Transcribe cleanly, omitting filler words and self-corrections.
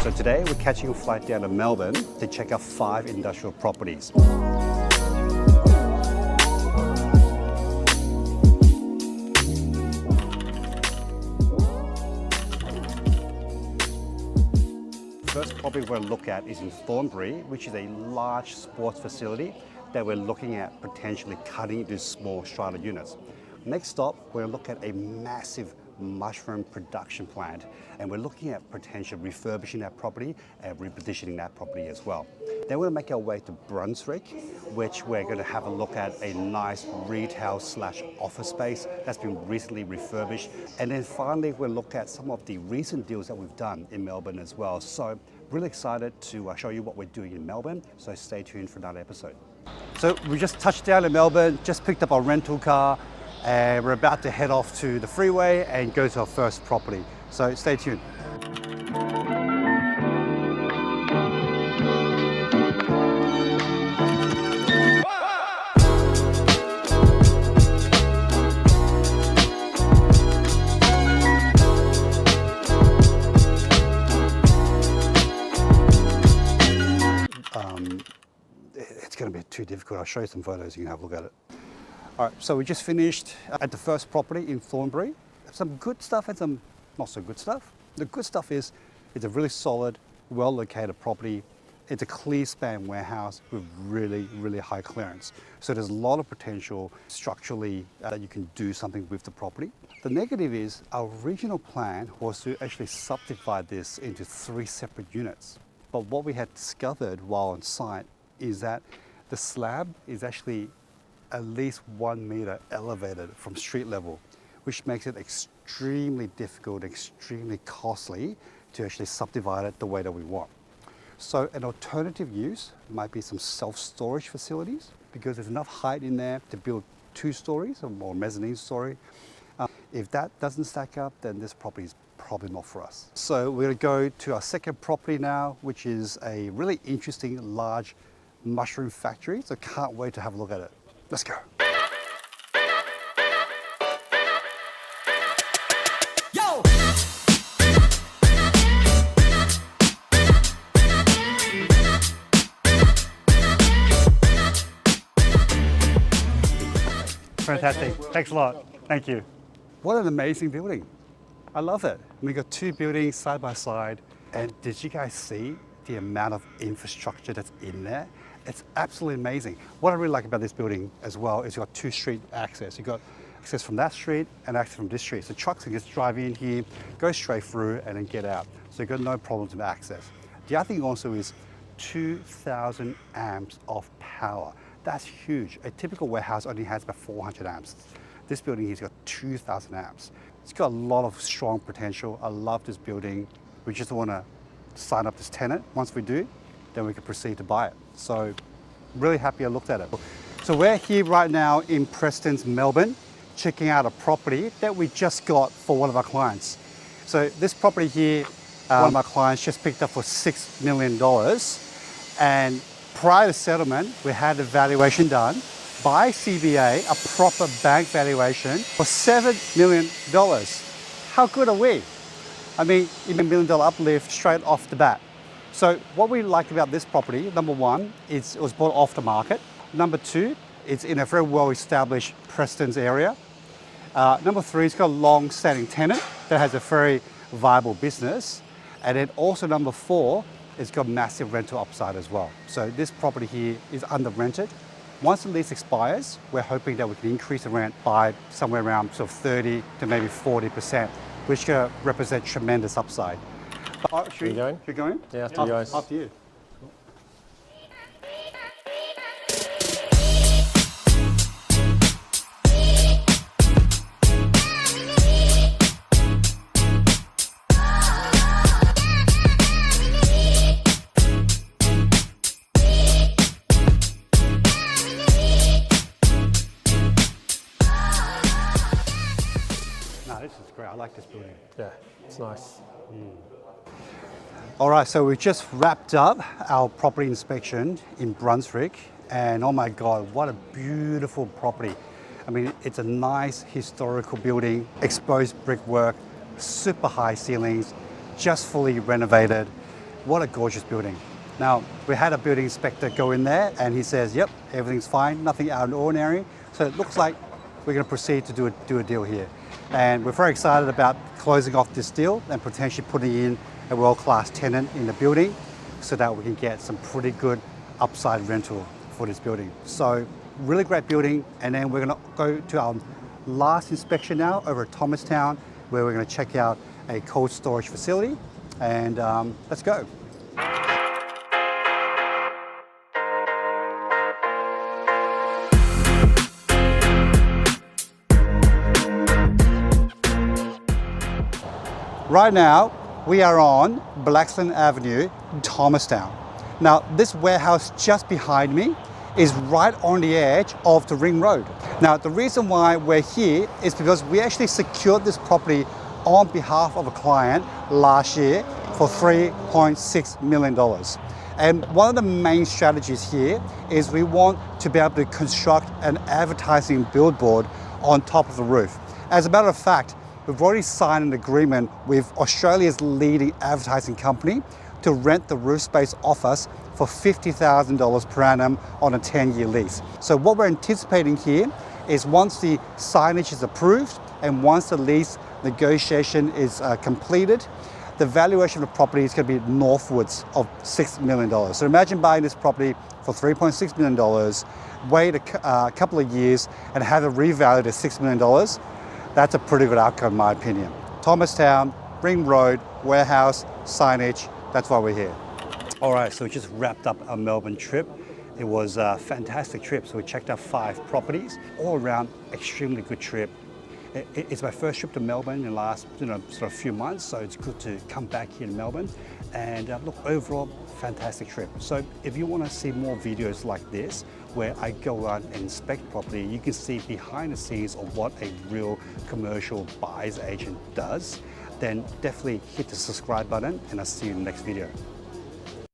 So today we're catching a flight down to Melbourne to check out 5 industrial properties. First property we're going to look at is in Thornbury, which is a large sports facility that we're looking at potentially cutting into small strata units. Next stop, we're going to look at a massive mushroom production plant, and we're looking at potentially refurbishing that property and repositioning that property as well. Then we're going to make our way to Brunswick, which we're going to have a look at a nice retail / office space that's been recently refurbished. And then finally, we'll look at some of the recent deals that we've done in Melbourne as well. So really excited to show you what we're doing in Melbourne. So stay tuned for another episode. So we just touched down in Melbourne, just picked up our rental car, and we're about to head off to the freeway and go to our first property. So stay tuned. It's going to be too difficult. I'll show you some photos, you can have a look at it. All right, so we just finished at the first property in Thornbury. Some good stuff and some not so good stuff. The good stuff is it's a really solid, well-located property. It's a clear span warehouse with really high clearance. So there's a lot of potential structurally that you can do something with the property. The negative is our original plan was to actually subdivide this into 3 separate units. But what we had discovered while on site is that the slab is actually at least 1 meter elevated from street level, which makes it extremely difficult, extremely costly to actually subdivide it the way that we want. So an alternative use might be some self-storage facilities, because there's enough height in there to build 2 stories or more mezzanine story. If that doesn't stack up, then this property is probably not for us. So we're going to go to our second property now, which is a really interesting large mushroom factory. So can't wait to have a look at it. Let's go. Yo! Fantastic. Thanks a lot. Thank you. What an amazing building. I love it. We got 2 buildings side by side. And did you guys see the amount of infrastructure that's in there? It's absolutely amazing. What I really like about this building as well is you've got 2 street access. You've got access from that street and access from this street. So trucks can just drive in here, go straight through and then get out. So you've got no problems with access. The other thing also is 2,000 amps of power. That's huge. A typical warehouse only has about 400 amps. This building here's got 2,000 amps. It's got a lot of strong potential. I love this building. We just want to sign up this tenant. Once we do, then we can proceed to buy it. So really happy I looked at it. So we're here right now in Preston's Melbourne, checking out a property that we just got for one of our clients. So this property here, one of my clients just picked up for $6 million. And prior to settlement, we had a valuation done by CBA, a proper bank valuation for $7 million. How good are we? I mean, even $1 million uplift straight off the bat. So what we like about this property, number 1, is it was bought off the market. Number 2, it's in a very well-established Preston's area. Number 3, it's got a long-standing tenant that has a very viable business. And then also number 4, it's got massive rental upside as well. So this property here is under-rented. Once the lease expires, we're hoping that we can increase the rent by somewhere around sort of 30 to maybe 40%, which can represent tremendous upside. Are you going? You're going? Yeah, after you guys. After you. No, this is great. I like this building. Yeah, it's nice. All right, so we just wrapped up our property inspection in Brunswick, and oh my God, what a beautiful property. I mean, it's a nice historical building, exposed brickwork, super high ceilings, just fully renovated. What a gorgeous building. Now, we had a building inspector go in there and he says, yep, everything's fine, nothing out of the ordinary. So it looks like we're going to proceed to do a deal here. And we're very excited about closing off this deal and potentially putting in a world-class tenant in the building so that we can get some pretty good upside rental for this building. So really great building. And then we're going to go to our last inspection now over at Thomastown, where we're going to check out a cold storage facility. And let's go. Right now, we are on Blaxland Avenue, Thomastown. Now, this warehouse just behind me is right on the edge of the Ring Road. Now, the reason why we're here is because we actually secured this property on behalf of a client last year for $3.6 million. And one of the main strategies here is we want to be able to construct an advertising billboard on top of the roof. As a matter of fact, we've already signed an agreement with Australia's leading advertising company to rent the roof space off us for $50,000 per annum on a 10-year lease. So what we're anticipating here is once the signage is approved and once the lease negotiation is completed, the valuation of the property is going to be northwards of $6 million. So imagine buying this property for $3.6 million, wait a couple of years and have it revalued at $6 million. That's a pretty good outcome in my opinion. Thomastown, Ring Road, warehouse, signage, that's why we're here. All right, so we just wrapped up our Melbourne trip. It was a fantastic trip. So we checked out 5 properties, all around extremely good trip. It's my first trip to Melbourne in the last sort of few months, so it's good to come back here in Melbourne. And look, overall, fantastic trip. So if you want to see more videos like this, where I go out and inspect property, you can see behind the scenes of what a real commercial buyer's agent does, then definitely hit the subscribe button and I'll see you in the next video.